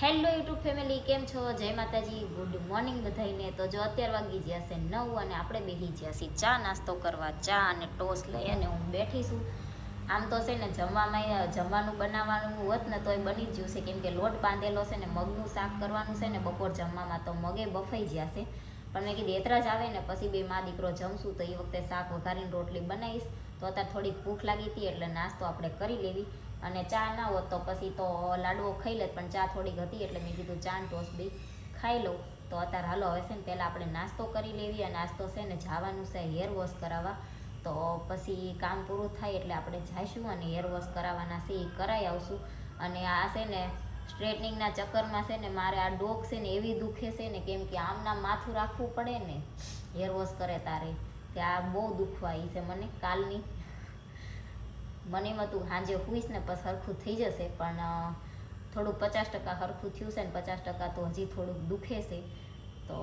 Hello YouTube family, કેમ છો? જય માતાજી, ગુડ મોર્નિંગ બધાઈને. તો જો અત્યારે વાગી ગયા છે 9 અને આપણે બેસી ગયા છીએ ચા નાસ્તો કરવા. ચા અને ટોસ લઈ અને હું બેઠી છું. આમ તો છે ને જમવાનું બનાવવાનું હોત ને તોય બની જ ગયું છે, કેમ કે લોટ બાંધેલો છે ને મગનું શાક કરવાનું છે ને બપોર જમવામાં. તો મગે બફાઈ ગયા છે, પણ મેં કીધું એતરા જ આવે ને પછી બે મા દીકરો જમશું તો એ વખતે શાક વઘારીને રોટલી બનાવીશ. તો અત્યારે થોડીક ભૂખ લાગી હતી એટલે નાસ્તો આપણે કરી લેવી. અને ચા ના હોત તો પછી તો લાડવો ખાઈ લેત, પણ ચા થોડીક હતી એટલે મેં કીધું ચા ટોસ બી ખાઈ લઉં. તો અત્યારે હાલો હવે છે ને પહેલાં આપણે નાસ્તો કરી લેવી. અને નાસ્તો છે ને જવાનું છે હેર વોશ કરાવવા. તો પછી કામ પૂરું થાય એટલે આપણે જઈશું અને હેર વોશ કરાવવાના છે એ કરાવી આવશું. અને આ છે ને સ્ટ્રેટનિંગના ચક્કરમાં છે ને મારે આ ડોક છે ને એવી દુખે છે ને, કેમ કે આમના માથું રાખવું પડે ને હેર વોશ કરે તારે, કે આ બહુ દુખવા એ છે મને. કાલની મને એમ હતું સાંજે હુઈશ ને પછી સરખું થઈ જશે, પણ થોડુંક 50% સરખું થયું છે ને 50% તો હજી થોડુંક દુખે છે. તો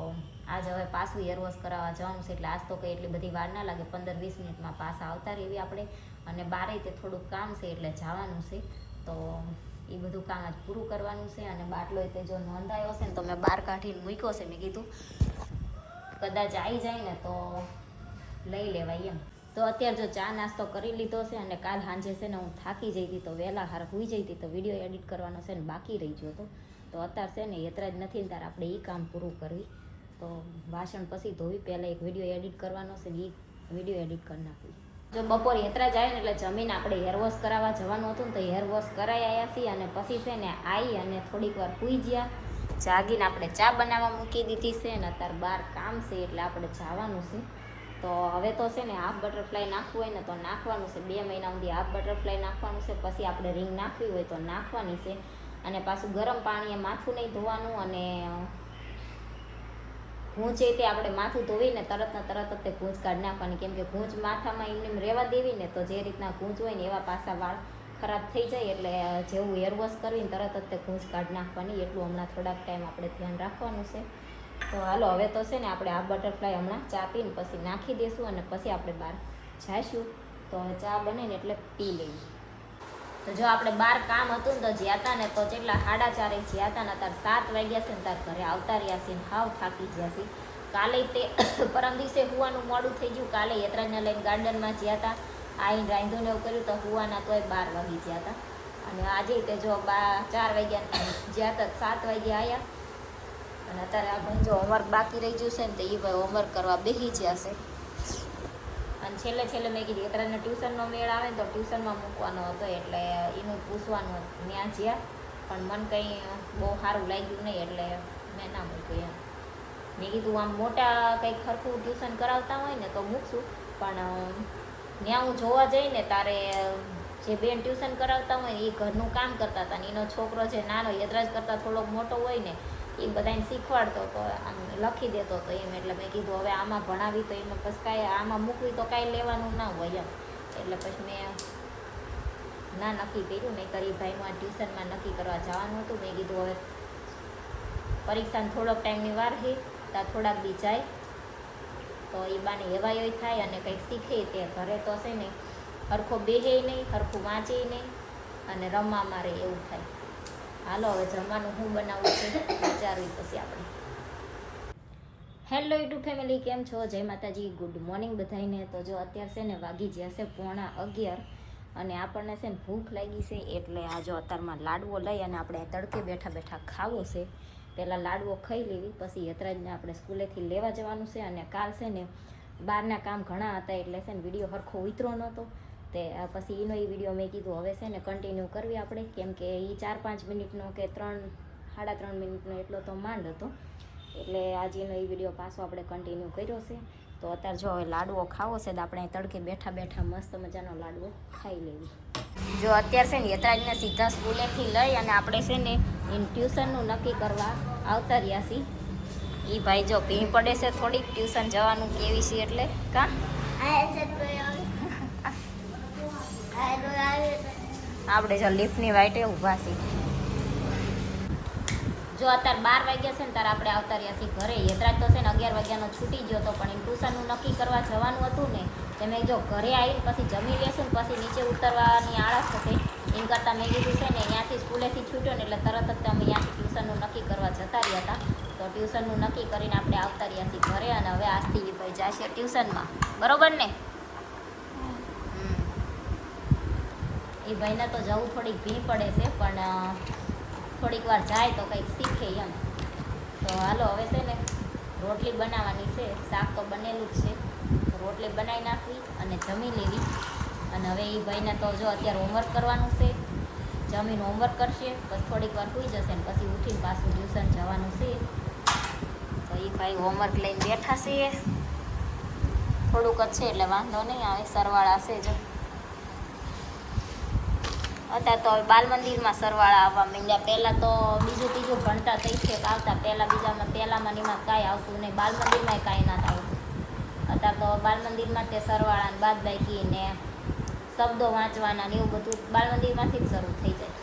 આજ હવે પાછું હેર વોશ કરાવવા જવાનું છે, એટલે આજ તો કંઈ એટલી બધી વાર ના લાગે, 15-20 મિનિટમાં પાછા આવતા રહેવી આપણે. અને બારે તે થોડુંક કામ છે એટલે જવાનું છે. તો એ બધું કામ આજ પૂરું કરવાનું છે. અને બાટલો તે જો નોંધાયો છે ને તો મેં બહાર કાઢીને મૂક્યો છે. મેં કીધું કદાચ આવી જાય ને તો લઈ લેવાય એમ. તો અત્યારે જો ચા નાસ્તો કરી લીધો છે. અને કાલ સાંજે છે ને હું થાકી જઈ હતી તો વહેલા હાર હોઈ જઈ હતી, તો વિડીયો એડિટ કરવાનો છે ને બાકી રહી ગયો હતો. તો અત્યારે છે ને એતરા જ નથી ને ત્યારે આપણે એ કામ પૂરું કરવી. તો વાસણ પછી ધોવી, પહેલાં એક વિડીયો એડિટ કરવાનો છે ને એ વિડીયો એડિટ કરી નાખવી. જો બપોર એતરા જાય ને એટલે જમીન આપણે હેર વોશ કરાવવા જવાનું હતું ને તો હેર વોશ કરાવી આવ્યા છીએ. અને પછી છે ને આવી અને થોડીક વાર સૂઈ ગયા. જાગીને આપણે ચા બનાવવા મૂકી દીધી છે ને અત્યારે બહાર કામ છે એટલે આપણે જવાનું છે. તો હવે તો છે ને હાફ બટરફ્લાય નાખવું હોય ને તો નાખવાનું છે. 2 મહિના સુધી હાફ બટરફ્લાય નાખવાનું છે, પછી આપણે રિંગ નાખવી હોય તો નાખવાની છે. અને પાછું ગરમ પાણીએ માથું નહીં ધોવાનું. અને ભૂંચે તે આપણે માથું ધોઈને તરત તે ભૂંચ કાઢી નાખવાની, કેમ કે ભૂંચ માથામાં એમને રહેવા દેવી ને તો જે રીતના ભૂંચ હોય ને એવા પાછા વાળ ખરાબ થઈ જાય. એટલે જેવું હેર વોશ કરવીને તરત જ તે ભૂંચ કાઢી નાખવાની. એટલું હમણાં થોડાક ટાઈમ આપણે ધ્યાન રાખવાનું છે. તો હાલો હવે તો છે ને આપણે આ બટરફ્લાય હમણાં ચા પીને પછી નાખી દઈશું અને પછી આપણે બહાર જઈશું. તો ચા બને ને એટલે પી લેવી. તો જો આપણે બહાર કામ હતું ને તો જ્યાં હતા ને તો જેટલા 4:30 જ્યાં હતા ને અત્યારે 7 વાગ્યા છે ને ત્યારે ઘરે આવતા રહ્યા છે. હાવ થાકી ગયા છે. કાલે તે પરમ દિવસે હુવાનું મોડું થઈ ગયું. કાલે યતરાજને લઈને ગાર્ડનમાં જ્યાં હતા, આવીને રાંધુને એવું કર્યું તો હુવાના તોય 12 વાગી ગયા હતા. અને આજે તે જો 4 વાગ્યા જ્યાં હતા 7 વાગ્યા આવ્યા. અને અત્યારે આ ભાઈ જો હોમવર્ક બાકી રહી ગયું છે ને તો એ ભાઈ હોમવર્ક કરવા બેસી ગયા છે. અને છેલ્લે મેં કીધું એકરાને ટ્યુશનનો મેળ આવે ને તો ટ્યુશનમાં મૂકવાનો હતો, એટલે એનું પૂછવાનું ત્યાં જ્યાં, પણ મને કંઈ બહુ સારું લાગ્યું નહીં એટલે મેં ના મૂક્યું એમ. મેં કીધું આમ મોટા કંઈક સરખું ટ્યુશન કરાવતા હોય ને તો મૂકશું, પણ ત્યાં હું જોવા જઈ ને તારે જે બેન ટ્યુશન કરાવતા હોય ને એ ઘરનું કામ કરતા હતા ને એનો છોકરો જે નાનો યદરાજ કરતાં થોડોક મોટો હોય ને એ બધાને શીખવાડતો તો આમ લખી દેતો હતો એમ. એટલે મેં કીધું હવે આમાં ભણાવી તો એમાં પછી કાંઈ આમાં મૂકવી તો કાંઈ લેવાનું ના હોય એમ. એટલે પછી મેં ના નક્કી કર્યું. નહીં કરી ભાઈનું આ ટ્યુશનમાં નક્કી કરવા જવાનું હતું. મેં કીધું હવે પરીક્ષાને થોડોક ટાઈમની વાર છે ત્યાં થોડાક દી જાય તો એ બાને હેવાયો થાય અને કંઈક શીખે. તે ઘરે તો છે ને સરખો બેહે નહીં, સરખું વાંચે નહીં અને રમવા મારે એવું થાય. હાલો હવે જમવાનું હું બનાવું છું વિચારવી પછી આપણે. હેલો યુટ્યુબ ફેમિલી, કેમ છો? જય માતાજી, ગુડ મોર્નિંગ બધાઈને. તો જો અત્યારે છે ને વાગી ગયા છે 11:15 અને આપણને છે ને ભૂખ લાગી છે એટલે આ જો અત્યારમાં લાડવો લઈ અને આપણે તડકે બેઠા ખાવો છે. પહેલાં લાડવો ખાઈ લેવી, પછી યતરાજને આપણે સ્કૂલેથી લેવા જવાનું છે. અને કાલ છે ને બહારના કામ ઘણા હતા એટલે છે ને વિડીયો સરખો ઉતરો નહોતો. તે પછી એનો એ વિડીયો મેં કીધું હવે છે ને કન્ટિન્યુ કરવી આપણે, કેમ કે એ 4-5 મિનિટનો કે 3-3.5 મિનિટનો એટલો તો માંડ હતો. એટલે આજે એનો એ વિડીયો પાછો આપણે કન્ટિન્યુ કર્યો છે. તો અત્યારે જો હવે લાડવો ખાવો છે તો આપણે તડકે બેઠા મસ્ત મજાનો લાડવો ખાઈ લેવી. જો અત્યારે છે ને યતરાજને સીધા સ્કૂલેથી લઈ અને આપણે છે ને એને ટ્યુશનનું નક્કી કરવા આવતા રહ્યા છીએ. એ ભાઈ જો ભીં પડે છે થોડીક ટ્યુશન જવાનું કેવી છે એટલે કાં આપણે જો લિફ્ટની વાઈટે ઊભા છીએ. જો અત્યારે 12 વાગ્યા છે ને ત્યારે આપણે આવતા રહ્યા છીએ ઘરે. યતરાજ તો છે ને 11 વાગ્યાનો છૂટી ગયો હતો, પણ એમ ટ્યુશનનું નક્કી કરવા જવાનું હતું ને તમે જો ઘરે આવીને પછી જમી લેશું ને પછી નીચે ઉતરવાની આળસ થશે. એમ કરતાં મેં કીધું છે ને ત્યાંથી સ્કૂલેથી છૂટ્યો ને એટલે તરત જ અમે ત્યાંથી ટ્યુશનનું આવતા રહ્યા હતા. તો ટ્યુશનનું નક્કી કરીને આપણે આવતા રહ્યા છીએ ઘરે, અને હવે આજથી એ ભાઈ જશે ટ્યુશનમાં. બરોબર ને? એ ભાઈને તો જવું થોડીક ભી પડે છે, પણ થોડીક વાર જાય તો કંઈક શીખે એમ. તો હાલો હવે છે ને રોટલી બનાવવાની છે, શાક તો બનેલું જ છે. રોટલી બનાવી નાખવી અને જમી લેવી. અને હવે એ ભાઈને તો જો અત્યારે હોમવર્ક કરવાનું છે, જમીન હોમવર્ક કરશે, બસ થોડીક વાર સૂઈ જશે ને પછી ઉઠીને પાછું ટ્યુશન જવાનું છે. તો એ ભાઈ હોમવર્ક લઈને બેઠા છે. થોડુંક જ છે એટલે વાંધો નહીં આવે, સરવાળા છે જો. અત્યારે તો બાલ મંદિરમાં સરવાળા આવવા માંડ્યા. પહેલાં તો બીજું ત્રીજું ભણતા થઈ છે આવતા, પહેલામાં નીમાં કાંઈ આવતું નહીં, બાલ મંદિરમાં કાંઈ ના આવતું. અત્યારે તો બાલ મંદિરમાં તે સરવાળા ને બાદબાકી ને શબ્દો વાંચવાના ને એવું બધું બાલ મંદિરમાંથી જ શરૂ થઈ જાય.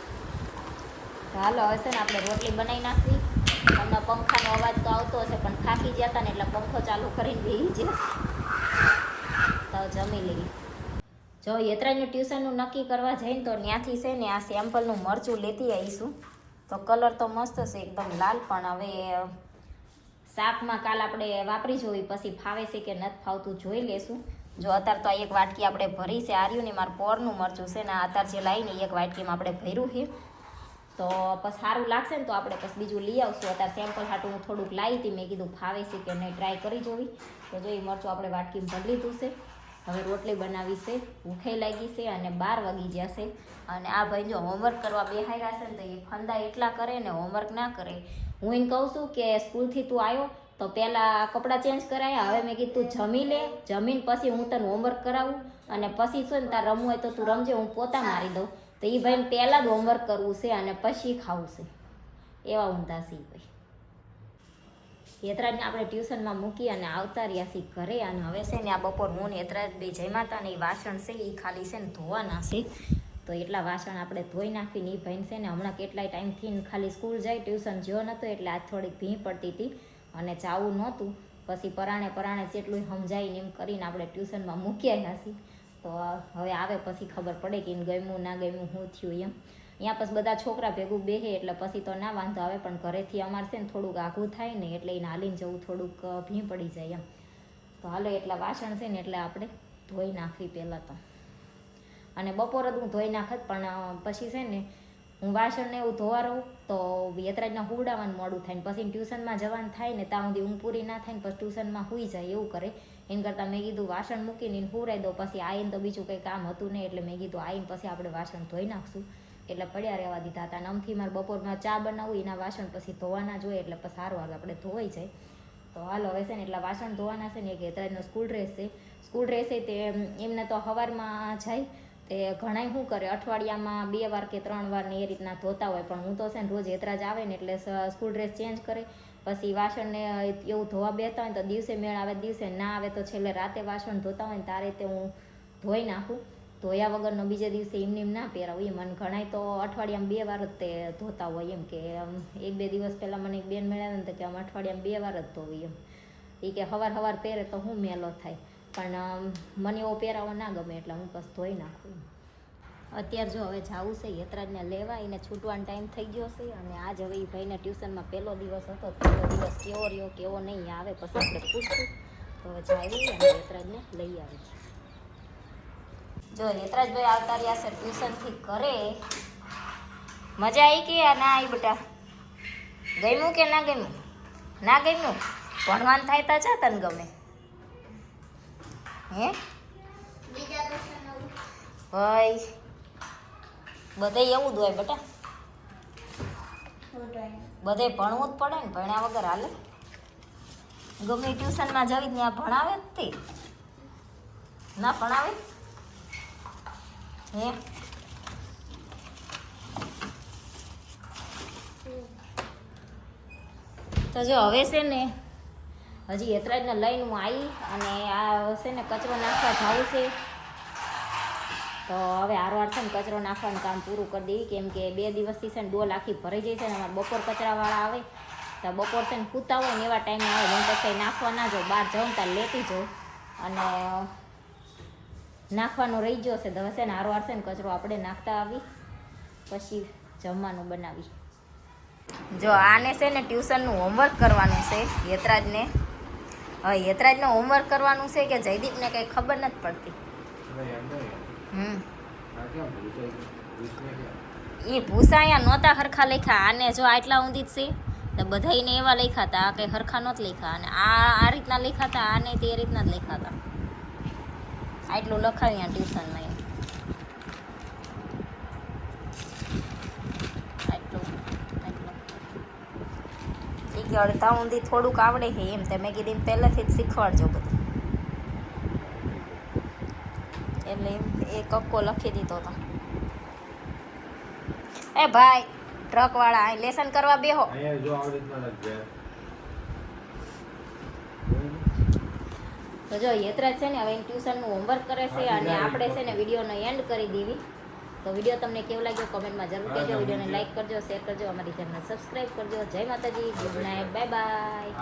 તો હાલો હવે છે ને આપણે રોટલી બનાવી નાખવી. તમને પંખાનો અવાજ તો આવતો હશે, પણ થાકી ગયા હતા ને એટલે પંખો ચાલુ કરીને બેસી જશે. તો જમી લેવી. જો યતરાજનું ટ્યુશનનું નક્કી કરવા જઈને તો ત્યાંથી છે ને આ સેમ્પલનું મરચું લેતી આવીશું. તો કલર તો મસ્ત છે એકદમ લાલ, પણ હવે શાકમાં કાલ આપણે વાપરી જોવી, પછી ફાવે છે કે નથી ફાવતું જોઈ લેશું. જો અત્યારે તો એક વાટકી આપણે ભરી છે, આર્યું ને મારું પોરનું મરચું છે ને અત્યારે જે લાવીને એક વાટકીમાં આપણે ભર્યું છે. તો પછી સારું લાગશે ને તો આપણે પછી બીજું લઈ આવશું. અત્યારે સેમ્પલ હાટું હું થોડુંક લાવી હતી, મેં કીધું ફાવે છે કે નહીં ટ્રાય કરી જોવી. તો જો એ મરચું આપણે વાટકીમાં ભરી લીધું છે. હવે રોટલી બનાવી છે, ભૂખે લાગી છે અને 12 વાગી જશે. અને આ ભાઈ જો હોમવર્ક કરવા બેહાડ્યા છે ને તો એ ફંદા એટલા કરે ને હોમવર્ક ના કરે. હું એને કહું છું કે સ્કૂલથી તું આવ્યો તો પહેલાં કપડાં ચેન્જ કરાયા, હવે મેં કીધું તું જમી લે, જમીને પછી હું તને હોમવર્ક કરાવું અને પછી શું ને તાર રમવું હોય તો તું રમજે, હું પોતા મારી દઉં. તો એ ભાઈને પહેલાં જ હોમવર્ક કરવું છે અને પછી ખાવું છે, એવા ઊંધા છે એ ભાઈ. યતરાજને આપણે ટ્યુશનમાં મૂકી અને આવતા રહ્યા છીએ ઘરે. અને હવે છે ને આ બપોર હું ને યતરાજ બે જમ્યા હતા ને એ વાસણ છે એ ખાલી છે ને ધોવાના છે. તો એટલા વાસણ આપણે ધોઈ નાખીને એ ભાઈને છે ને હમણાં કેટલાય ટાઈમથી ખાલી સ્કૂલ જાય, ટ્યુશન જ્યો નહોતો એટલે આજ થોડીક ભીં પડતી હતી અને ચાવું નહોતું. પછી પરાણે જેટલું સમજાઈને એમ કરીને આપણે ટ્યુશનમાં મૂકી આવ્યા છીએ. તો હવે આવે પછી ખબર પડે કે એને ગમ્યું ના ગમ્યું શું થયું એમ. અહીંયા પછી બધા છોકરા ભેગું બેસે એટલે પછી તો ના વાંધો આવે, પણ ઘરેથી અમારે છે ને થોડુંક આઘું થાય ને એટલે એને હાલીને જવું થોડુંક ભીં પડી જાય એમ. તો હાલો એટલા વાસણ છે ને એટલે આપણે ધોઈ નાખવી પહેલાં તો. અને બપોર જ હું ધોઈ નાખત, પણ પછી છે ને હું વાસણને એવું ધોવા રહું તો યતરાજના હુવડાવવાનું મોડું થાય ને પછી ટ્યુશનમાં જવાનું થાય ને ત્યાં સુધી ઊંઘ પૂરી ના થાય ને પછી ટ્યુશનમાં સૂઈ જાય એવું કરે. એમ કરતાં મેં કીધું વાસણ મૂકીને એને હુવડાવી દો, પછી આવીને તો બીજું કંઈ કામ હતું નહીં એટલે મેં કીધું આવીને પછી આપણે વાસણ ધોઈ નાખશું. એટલે પડ્યા રહેવા દીધા હતા. અને આમથી મારે બપોરમાં ચા બનાવવું, એના વાસણ પછી ધોવાના જોઈએ એટલે પછી સારું આવે આપણે ધોવાઈ જાય. તો હાલ હવે છે ને એટલા વાસણ ધોવાના છે ને એક યતરાજનો સ્કૂલ ડ્રેસ છે. સ્કૂલ ડ્રેસ છે તે એમને તો સવારમાં જાય તે ઘણાય શું કરે અઠવાડિયામાં 2 વાર કે 3 વાર ને એ રીતના ધોતા હોય, પણ હું તો છે ને રોજ યતરાજ આવે ને એટલે સ્કૂલ ડ્રેસ ચેન્જ કરે, પછી વાસણને એવું ધોવા બેતા હોય તો દિવસે મેળ આવે, દિવસે ના આવે તો છેલ્લે રાતે વાસણ ધોતા હોય ને તારે તે હું ધોઈ નાખું. ધોયા વગરનો બીજે દિવસે એમને ના પહેરાવું એમ. અને ઘણાય તો અઠવાડિયામાં 2 વાર જ તે ધોતા હોય એમ, કે 1-2 દિવસ પહેલાં મને એક બેન મળ્યા ને તો કે આમ અઠવાડિયામાં 2 વાર જ ધોવી એમ. એ કે સવાર પહેરે તો હું મેલો થાય, પણ મને એવો પહેરાવો ના ગમે એટલે હું બસ ધોઈ નાખું. અત્યારે જો હવે જવું છે યતરાજને લેવા, એને છૂટવાનો ટાઈમ થઈ ગયો છે. અને આજ હવે એ ભાઈને ટ્યુશનમાં પહેલો દિવસ હતો, પહેલો દિવસ કેવો રહ્યો કેવો નહીં આવે પછી આપણે પૂછશું. તો હવે જાવી અને યતરાજને લઈ આવી. જો યતરાજભાઈ આવતા રહ્યા છે ટ્યુશનથી ઘરે. મજા આવી કે ના આવી બેટા? ગમ્યું કે ના ગમ્યું? ના ગમ્યું? ભણવાનું થાય તા જા તને ગમે હે ભાઈ? બધે એવું જ હોય બેટા, બધે ભણવું જ પડે ને, ભણ્યા વગર હાલે? ગમે ટ્યુશનમાં જવી ત્યાં ભણાવે જ તે ના ભણાવે હે? તો જો હવે છે ને હજી યતરાજને લઈને હું આવી અને આ છે ને કચરો નાખવા જાઉં છે. તો હવે હારવાર છે ને કચરો નાખવાનું કામ પૂરું કરી દઈએ, કેમ કે 2 દિવસથી છે ને ડોલ આખી ભરાઈ જાય છે ને. અમારે બપોર કચરાવાળા આવે તો બપોર છે ને સૂતા હોય ને એવા ટાઈમે આવે, હું પછી કંઈ નાખવા ના જાઉં, બહાર જાઉં ત્યાં લેતી જાઉં અને નાખવાનો રહી ગયો છે. તો હવે છે ને હારવાર છે ને કચરો આપણે નાખતા આવી પછી જમવાનું બનાવી. જો આને છે ને ટ્યુશનનું હોમવર્ક કરવાનું છે યતરાજને. હવે યતરાજને હોમવર્ક કરવાનું છે કે જયદીપને કંઈ ખબર નથી પડતી. એ ભૂસા અહીંયા નહોતા હરખા લખ્યા. આને જો આટલા ઊંધી જ છે તો બધાઈને એવા લખ્યા હતા. આ કંઈ હરખા નહોતા લખ્યા. અને આ રીતના લખ્યા હતા, આને તે રીતના જ લખ્યા હતા. આટલું લખાવ્યા ટ્યુશનમાં એમ. કે અડધા ઊંધી થોડુંક આવડે છે એમ. તમે કીધું પહેલેથી જ શીખવાડજો બધું. એટલે એ કક્કો લખી દીધો હતો. એ ભાઈ ટ્રક વાળા અહીં લેસન કરવા બેહો. તો જો યતરાજ છે ને હવે ટ્યુશનનું હોમવર્ક કરે છે અને આપણે છે ને વિડીયોનો એન્ડ કરી દેવી. તો વિડીયો તમને કેવો લાગ્યો કોમેન્ટમાં જરૂર કહેજો. વિડીયોને લાઈક કરજો, શેર કરજો, અમારી ચેનલને સબસ્ક્રાઈબ કરજો. જય માતાજી, ગુડ નાઇટ, બાય બાય.